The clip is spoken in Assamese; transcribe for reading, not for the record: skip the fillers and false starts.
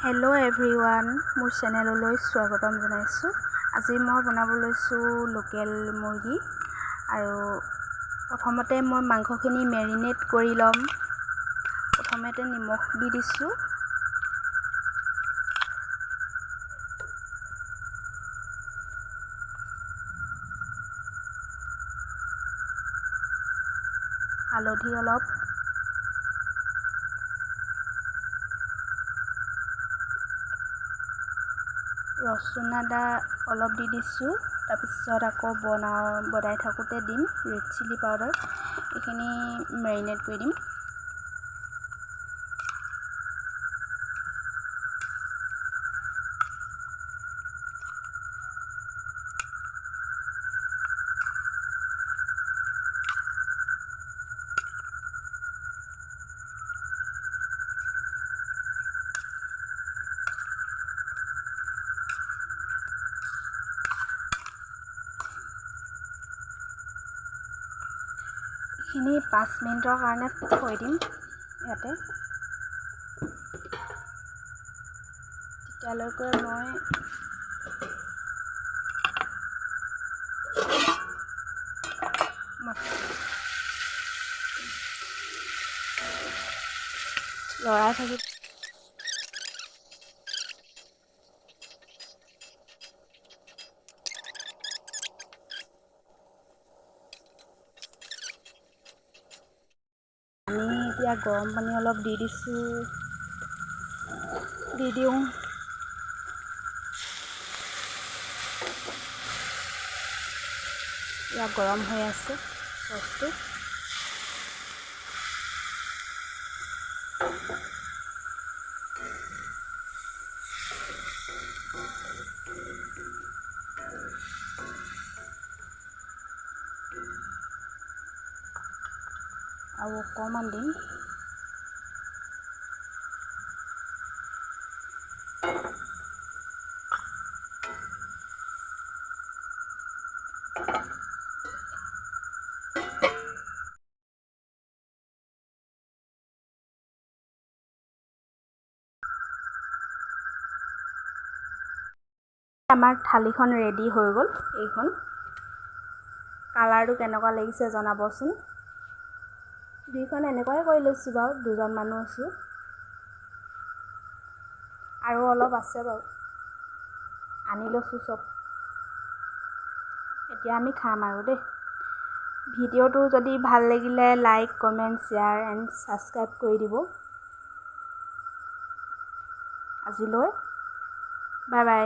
হেল্ল' এভৰিৱান, মোৰ চেনেললৈ স্বাগতম জনাইছোঁ। আজি মই বনাব লৈছোঁ লোকেল মুৰ্গী। আৰু প্ৰথমতে মই মাংসখিনি মেৰিনেট কৰি ল'ম। প্ৰথমতে নিমখ দি দিছোঁ। হালধি অলপ, ৰচুন আদা অলপ দি দিছোঁ। তাৰপিছত আকৌ বনাই থাকোঁতে দিম ৰেড চিলি পাউডাৰ। এইখিনি মেৰিনেট কৰি দিম। এইখিনি 5 মিনিটৰ কাৰণে থৈ দিম ইয়াতে। তেতিয়ালৈকে মই লৰাই থাকি এতিয়া গৰম পানী অলপ দি দিছোঁ। দি দিওঁ। এতিয়া গৰম হৈ আছে চচটো। আৰু অকণমান দিম। আমাৰ থালিখন ৰেডি হৈ গ'ল। এইখন কালাৰটো কেনেকুৱা লাগিছে জনাবচোন। দুইখন এনেকুৱাই কৰি লৈছোঁ বাৰু, দুজন মানুহ আছোঁ। আৰু অলপ আছে বাৰু, আনি লৈছোঁ চব। এতিয়া আমি খাম আৰু দেই। ভিডিঅ'টো যদি ভাল লাগিলে like, comment, share and subscribe কৰি দিব। আজিলৈ বাই বাই।